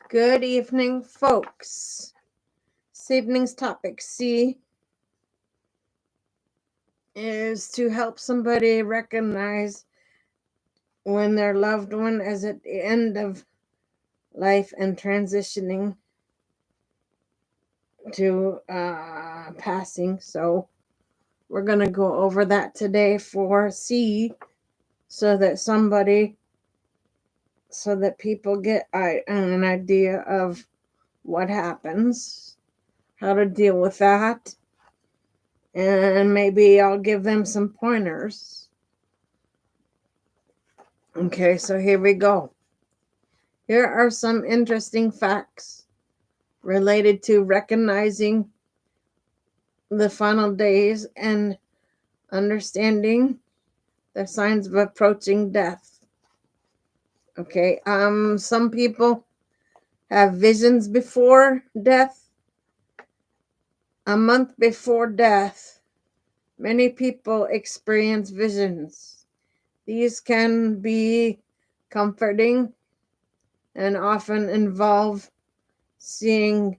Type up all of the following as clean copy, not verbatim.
Good evening, folks. This evening's topic C is to help somebody recognize when their loved one is at the end of life and transitioning to passing. So we're going to go over that today for C so that people get an idea of what happens, how to deal with that, and maybe I'll give them some pointers. Okay, so here we go. Here are some interesting facts related to recognizing the final days and understanding the signs of approaching death. Okay, some people have visions before death. A month before death, many people experience visions. These can be comforting and often involve seeing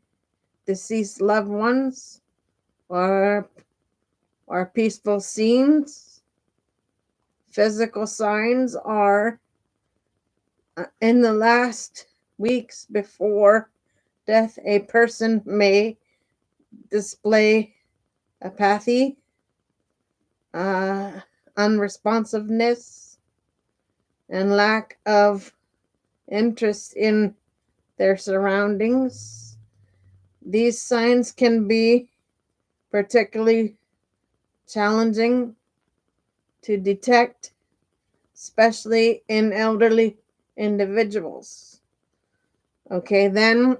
deceased loved ones or peaceful scenes. Physical signs are in the last weeks before death, a person may display apathy, unresponsiveness, and lack of interest in their surroundings. These signs can be particularly challenging to detect, especially in elderly individuals. Okay, then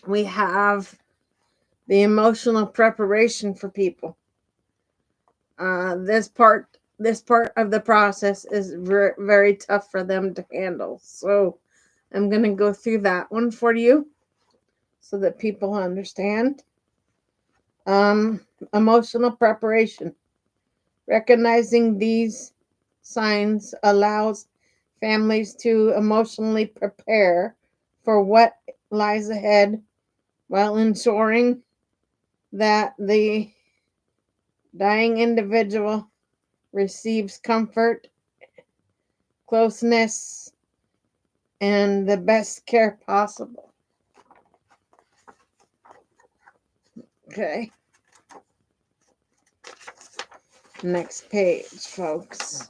we have the emotional preparation for people. This part of the process is very tough for them to handle. So I'm going to go through that one for you so that people understand. Emotional preparation. Recognizing these signs allows families to emotionally prepare for what lies ahead while ensuring that the dying individual receives comfort, closeness, and the best care possible. Okay. Next page, folks.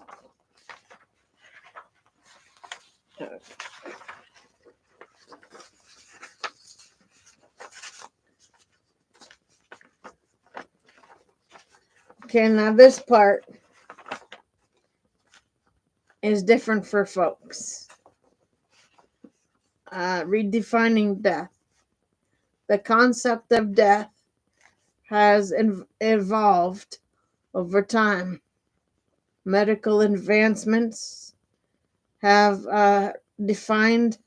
Okay, now this part is different for folks. Redefining death. The concept of death has evolved over time. Medical advancements have defined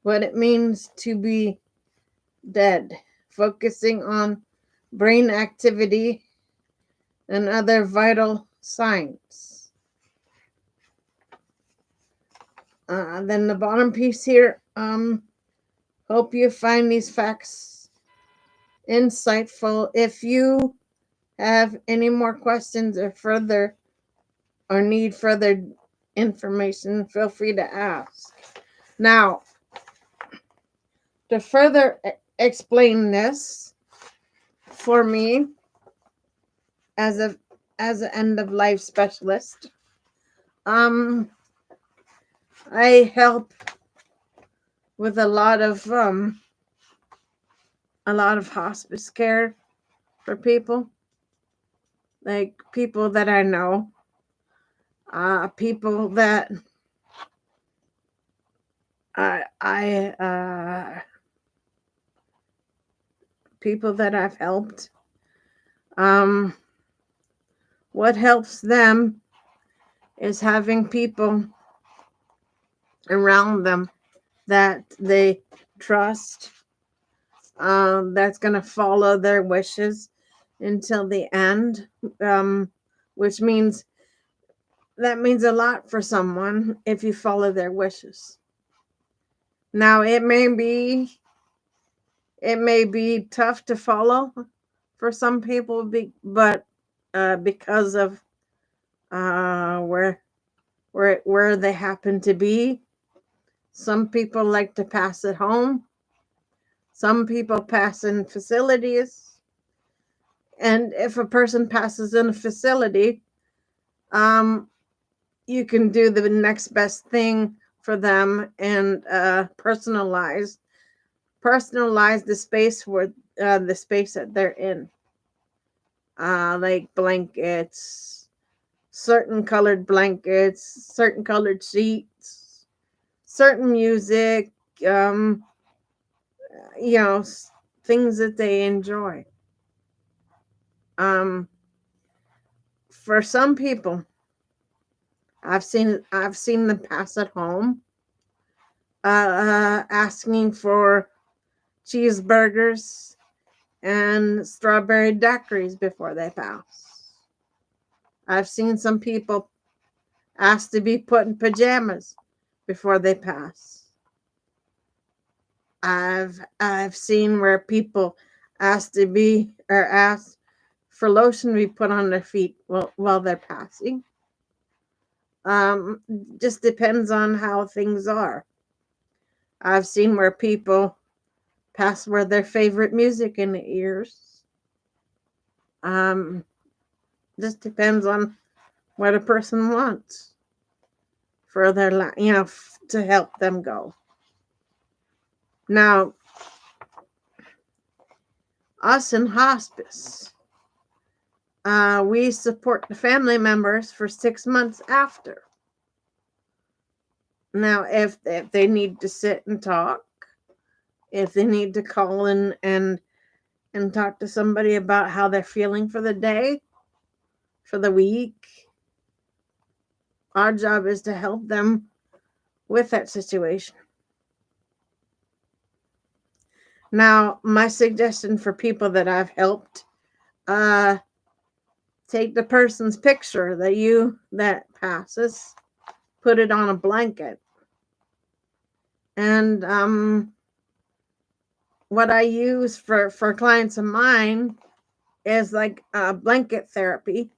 what it means to be dead, focusing on brain activity and other vital signs. Then the bottom piece here, hope you find these facts insightful. If you have any more questions or need further information, feel free to ask. Now, to further explain this for me as an end of life specialist, I help with a lot of hospice care for people, like people that I know, people that people that I've helped. What helps them is having people around them that they trust, that's going to follow their wishes until the end, which means that means a lot for someone if you follow their wishes. Now it may be tough to follow for some people, but because of where they happen to be, some people like to pass at home. Some people pass in facilities, and if a person passes in a facility, um, you can do the next best thing for them and personalize the space that they're in, like blankets, certain colored blankets, certain colored sheets, certain music, um, things that they enjoy. Um, for some people, I've seen them pass at home, asking for cheeseburgers and strawberry daiquiris before they pass. I've seen some people ask to be put in pajamas before they pass. I've seen where people ask for lotion to be put on their feet while they're passing. Um, just depends on how things are. I've seen where people pass with their favorite music in the ears. Um, just depends on what a person wants for their life, to help them go. Now, us in hospice, we support the family members for 6 months after. Now, if they need to sit and talk, if they need to call in and talk to somebody about how they're feeling for the day, for the week, our job is to help them with that situation. Now, my suggestion for people that I've helped, uh, take the person's picture that passes, put it on a blanket, and what I use for clients of mine is like blanket therapy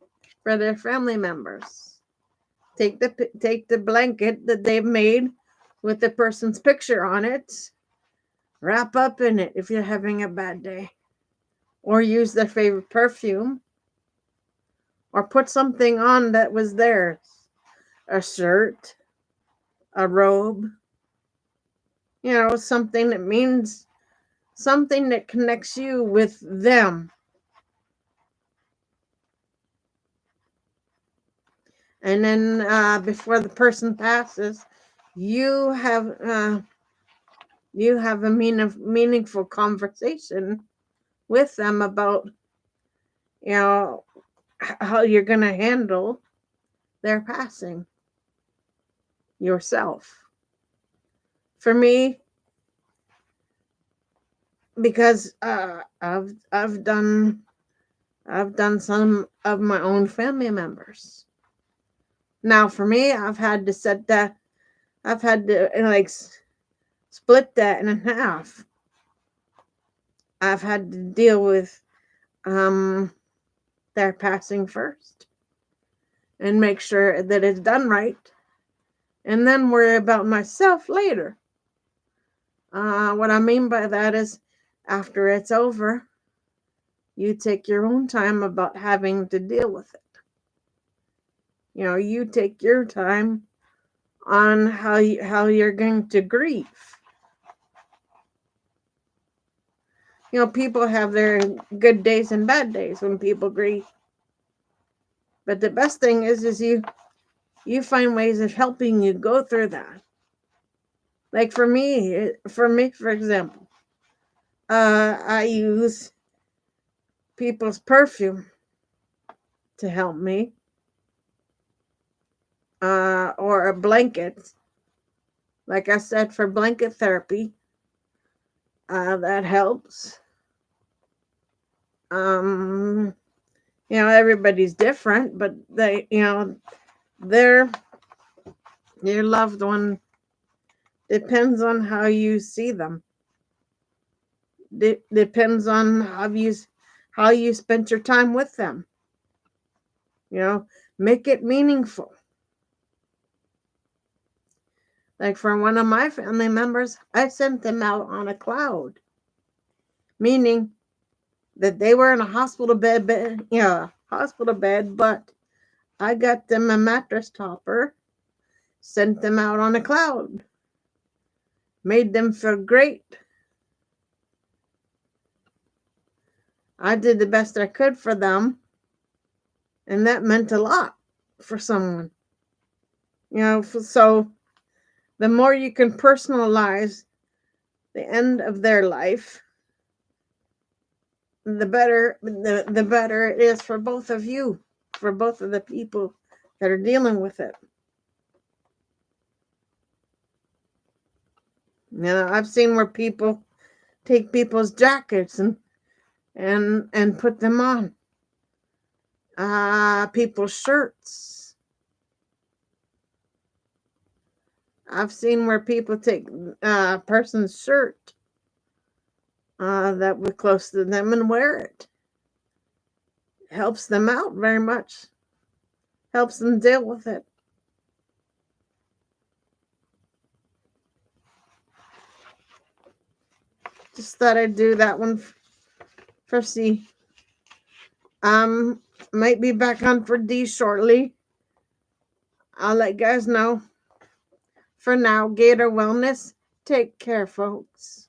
for their family members. Take the blanket that they've made with the person's picture on it, wrap up in it if you're having a bad day, or use their favorite perfume, or put something on that was theirs, a shirt, a robe, something that connects you with them. And then before the person passes, you have a meaningful conversation with them about you know how you're going to handle their passing yourself. For me, because I've done some of my own family members. Now, for me, I've had to like split that in half. I've had to deal with um their passing first and make sure that it's done right, and then worry about myself later. What I mean by that is, after it's over, you take your own time about having to deal with it. You take your time on how you're going to grieve. People have their good days and bad days when people grieve. But the best thing is you find ways of helping you go through that. Like for me, for example, I use people's perfume to help me, or a blanket. Like I said, for blanket therapy, that helps. Um, everybody's different, but their your loved one Depends on how you see them. Depends on how you spent your time with them. Make it meaningful. Like for one of my family members, I sent them out on a cloud, meaning that they were in a hospital bed, but I got them a mattress topper, sent them out on a cloud, made them feel great. I did the best I could for them, and that meant a lot for someone. So the more you can personalize the end of their life, the better it is for both of you, for both of the people that are dealing with it. I've seen where people take people's jackets and put them on people's shirts. I've seen where people take a person's shirt that was close to them and wear it. Helps them out very much. Helps them deal with it. Just thought I'd do that one for C. Might be back on for D shortly. I'll let you guys know. For now, Gator Wellness, take care, folks.